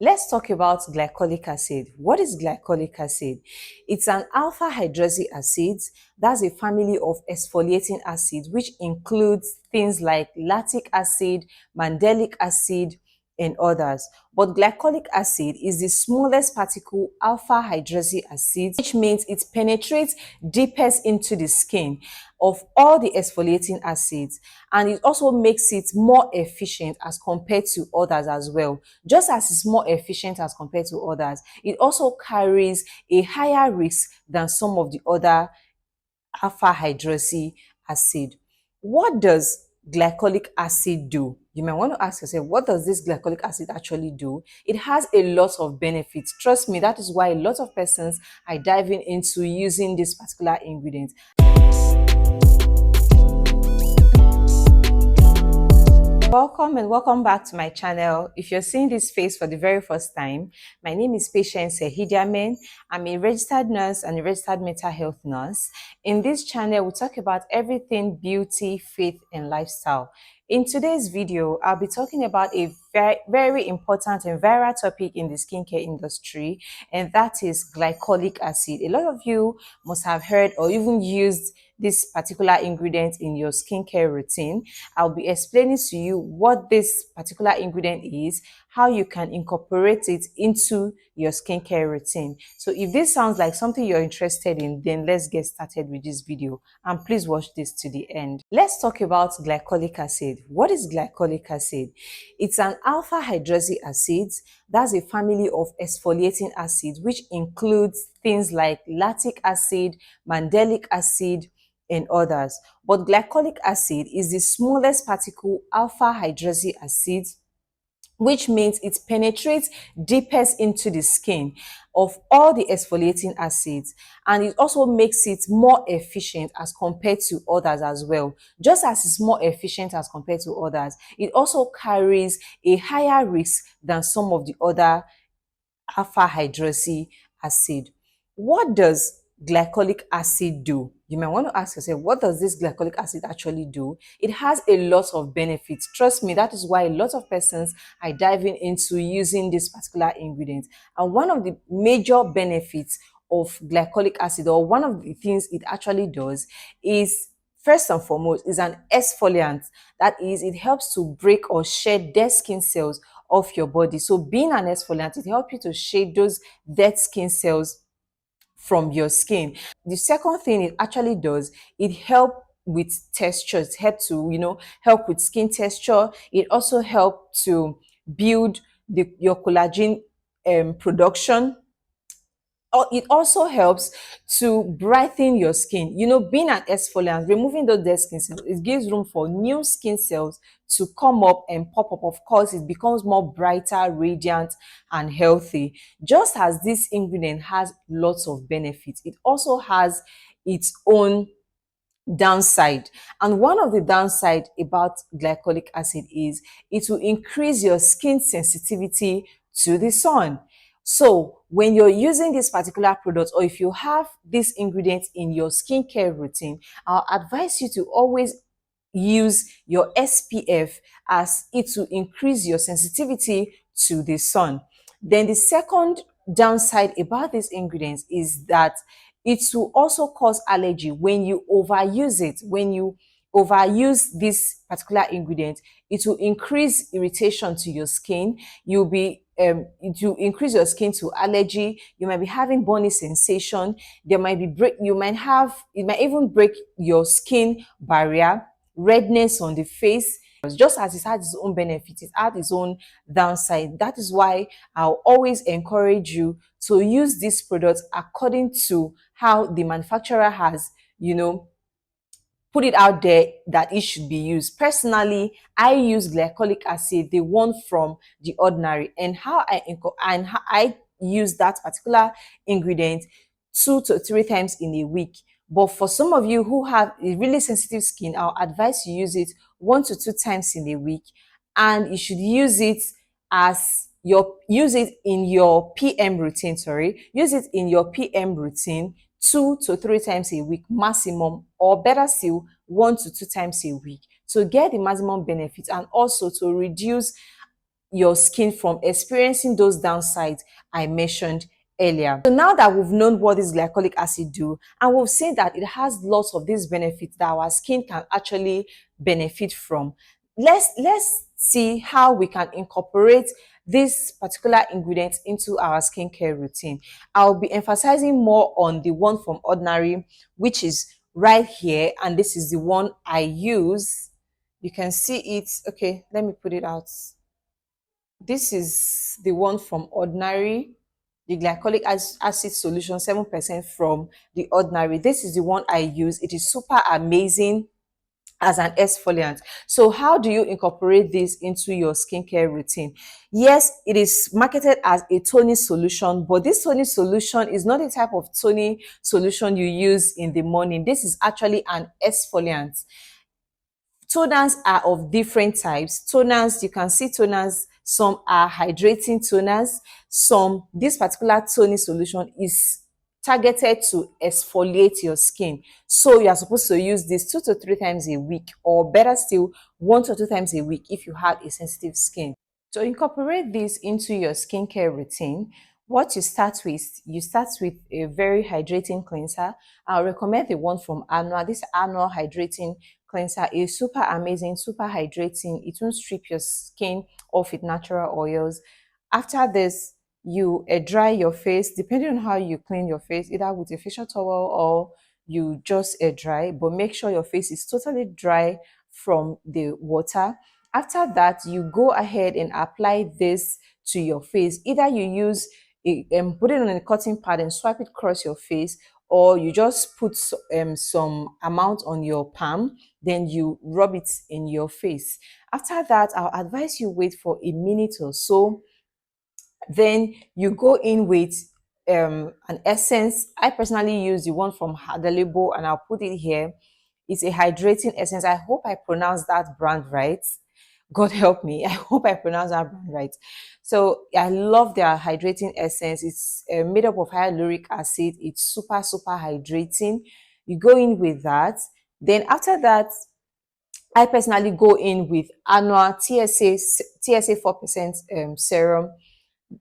Let's talk about glycolic acid. What is glycolic acid? It's an alpha hydroxy acid. That's a family of exfoliating acids, which includes things like lactic acid, mandelic acid, and others. But glycolic acid is the smallest particle alpha hydroxy acid, which means it penetrates deepest into the skin of all the exfoliating acids, and it also makes it more efficient as compared to others as well. Just as it's more efficient as compared to others, it also carries a higher risk than some of the other alpha hydroxy acid. What does glycolic acid do? You might want to ask yourself, what does this glycolic acid actually do? It has a lot of benefits. Trust me, that is why a lot of persons are diving into using this particular ingredient. Welcome and welcome back to my channel. If you're seeing this face for the very first time, my name is Patience Sehidiamen. I'm a registered nurse and a registered mental health nurse. In this channel, we talk about everything beauty, faith, and lifestyle. In today's video, I'll be talking about a very important and viral topic in the skincare industry, and that is glycolic acid. A lot of you must have heard or even used this particular ingredient in your skincare routine. I'll be explaining to you what this particular ingredient is, how you can incorporate it into your skincare routine. So if this sounds like something you're interested in, then let's get started with this video, and please watch this to the end. Let's talk about glycolic acid. What is glycolic acid? It's an alpha hydroxy acid. That's a family of exfoliating acids, which includes things like lactic acid, mandelic acid, and others. But glycolic acid is the smallest particle alpha hydroxy acid, which means it penetrates deepest into the skin of all the exfoliating acids, and it also makes it more efficient as compared to others as well. Just as it's more efficient as compared to others, it also carries a higher risk than some of the other alpha hydroxy acid. What does glycolic acid do? You might want to ask yourself, what does this glycolic acid actually do? It has a lot of benefits. Trust me, that is why a lot of persons are diving into using this particular ingredient. And one of the major benefits of glycolic acid, or one of the things it actually does, is first and foremost is an exfoliant. That is, it helps to break or shed dead skin cells of your body. So being an exfoliant, it helps you to shed those dead skin cells from your skin. The second thing it actually does, it helps with texture. It helps to, help with skin texture. It also helps to build your collagen production. It also helps to brighten your skin. Being an exfoliant, removing those dead skin cells, it gives room for new skin cells to come up and pop up. Of course, it becomes more brighter, radiant, and healthy. Just as this ingredient has lots of benefits, it also has its own downside. And one of the downside about glycolic acid is it will increase your skin sensitivity to the sun. So when you're using this particular product, or if you have this ingredient in your skincare routine, I'll advise you to always use your SPF, as it will increase your sensitivity to the sun. Then the second downside about these ingredients is that it will also cause allergy when you overuse it. When you overuse this particular ingredient, it will increase irritation to your skin. It will increase your skin to allergy. You might be having burning sensation. It might even break your skin barrier, redness on the face. Just as it has its own benefits, it has its own downside. That is why I'll always encourage you to use this product according to how the manufacturer has, put it out there that it should be used. Personally, I use glycolic acid, the one from The Ordinary, and how I use that particular ingredient 2 to 3 times in a week. But for some of you who have a really sensitive skin, I'll advise you use it 1 to 2 times in a week, and you should use it in your PM routine. Use it in your PM routine 2 to 3 times a week maximum, or better still, 1 to 2 times a week, to get the maximum benefits and also to reduce your skin from experiencing those downsides I mentioned earlier. So now that we've known what this glycolic acid do, and we've seen that it has lots of these benefits that our skin can actually benefit from, let's see how we can incorporate this particular ingredient into our skincare routine. I'll be emphasizing more on the one from Ordinary, which is right here, and this is the one I use. You can see it. Okay, let me put it out. This is the one from Ordinary, the glycolic acid solution, 7% from the Ordinary. This is the one I use. It is super amazing as an exfoliant. So how do you incorporate this into your skincare routine? Yes, it is marketed as a toning solution, but this toning solution is not the type of toning solution you use in the morning. This is actually an exfoliant. Toners are of different types. Toners, you can see toners, some are hydrating toners, some, this particular toning solution is targeted to exfoliate your skin. So you are supposed to use this 2 to 3 times a week, or better still, 1 to 2 times a week if you have a sensitive skin. To incorporate this into your skincare routine, what you start with a very hydrating cleanser. I'll recommend the one from Annual. This Annual hydrating cleanser is super amazing, super hydrating. It won't strip your skin off with natural oils. After this, you dry your face, depending on how you clean your face, either with a facial towel or you just dry, but make sure your face is totally dry from the water. After that, you go ahead and apply this to your face. Either you use put it on a cotton pad and swipe it across your face, or you just put some amount on your palm, then you rub it in your face. After that, I'll advise you wait for a minute or so. Then you go in with an essence. I personally use the one from Hadalebo, and I'll put it here. It's a hydrating essence. I hope I pronounced that brand right. God help me. I hope I pronounced that brand right. So I love their hydrating essence. It's made up of hyaluronic acid. It's super, super hydrating. You go in with that. Then after that, I personally go in with Annual TSA 4% serum.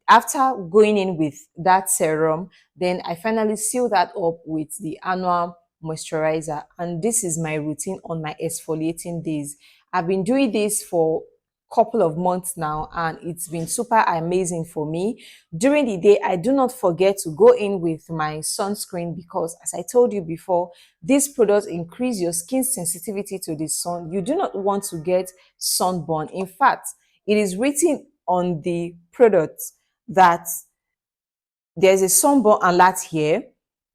After going in with that serum, then I finally seal that up with the Annual moisturizer, and this is my routine on my exfoliating days. I've been doing this for couple of months now, and it's been super amazing for me. During the day, I do not forget to go in with my sunscreen, because as I told you before, these products increase your skin sensitivity to the sun. You do not want to get sunburn. In fact, it is written on the product that there's a sunburn alert here.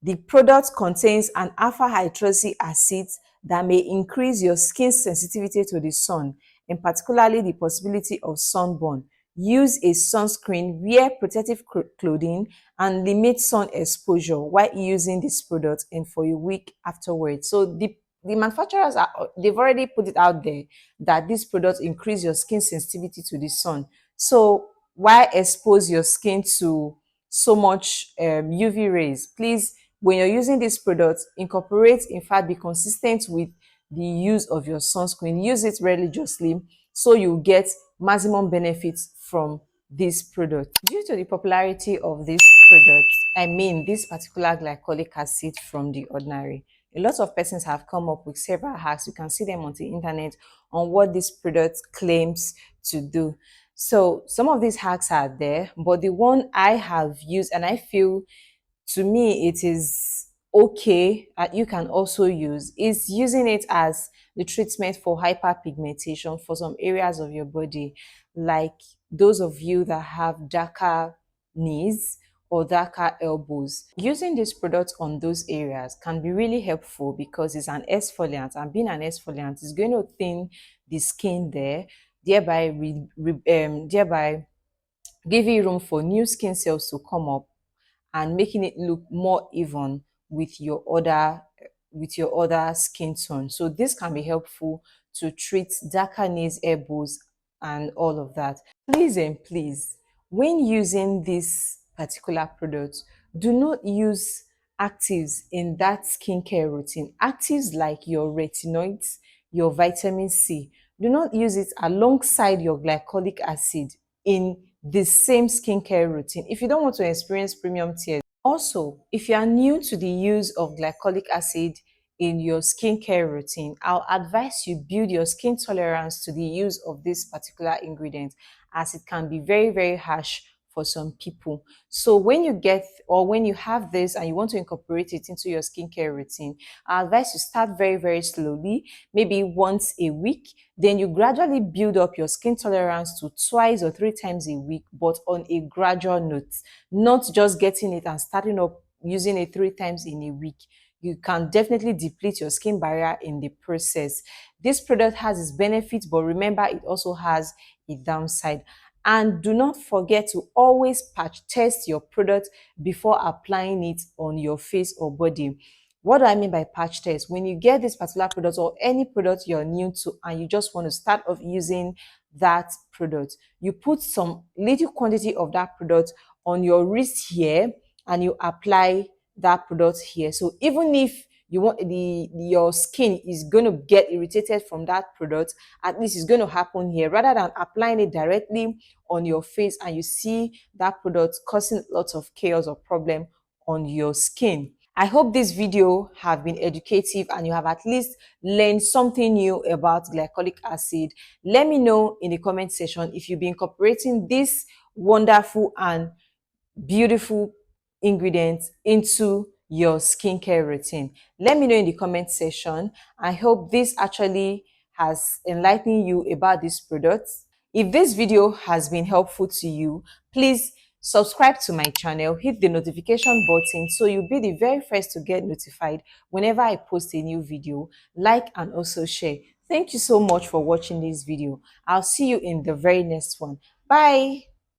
The product contains an alpha hydroxy acid that may increase your skin sensitivity to the sun, and particularly the possibility of sunburn. Use a sunscreen, wear protective clothing, and limit sun exposure while using this product and for a week afterwards. So the manufacturers they've already put it out there that this product increase your skin sensitivity to the sun. So why expose your skin to so much UV rays? Please, when you're using this product, incorporate, in fact, be consistent with the use of your sunscreen. Use it religiously so you get maximum benefits from this product. Due to the popularity of this product, I mean this particular glycolic acid from the Ordinary, a lot of persons have come up with several hacks. You can see them on the internet on what this product claims to do. So some of these hacks are there, but the one I have used and I feel, to me, it is okay, you can also use, is using it as the treatment for hyperpigmentation for some areas of your body, like those of you that have darker knees or darker elbows. Using this product on those areas can be really helpful because it's an exfoliant, and being an exfoliant is going to thin the skin there, thereby giving room for new skin cells to come up and making it look more even with your other skin tone. So this can be helpful to treat darker knees, elbows, and all of that. Please and please, when using this particular product, do not use actives in that skincare routine. Actives like your retinoids, your vitamin C, do not use it alongside your glycolic acid in the same skincare routine if you don't want to experience premium tears. Also, if you are new to the use of glycolic acid in your skincare routine, I'll advise you build your skin tolerance to the use of this particular ingredient, as it can be very, very harsh for some people. So when you get or when you have this and you want to incorporate it into your skincare routine, I advise you start very, very slowly, maybe once a week. Then you gradually build up your skin tolerance to twice or three times a week, but on a gradual note, not just getting it and starting up using it three times in a week. You can definitely deplete your skin barrier in the process. This product has its benefits, but remember, it also has a downside. And do not forget to always patch test your product before applying it on your face or body. What do I mean by patch test? When you get this particular product or any product you're new to and you just want to start off using that product, you put some little quantity of that product on your wrist here and you apply that product here. So even if you want your skin is going to get irritated from that product, at least it's going to happen here rather than applying it directly on your face and you see that product causing lots of chaos or problem on your skin. I hope this video have been educative and you have at least learned something new about glycolic acid. Let me know in the comment section if you've been incorporating this wonderful and beautiful ingredients into your skincare routine. Let me know in the comment section. I hope this actually has enlightened you about this product. If this video has been helpful to you, please subscribe to my channel, hit the notification button so you'll be the very first to get notified whenever I post a new video. Like and also share. Thank you so much for watching this video. I'll see you in the very next one. Bye.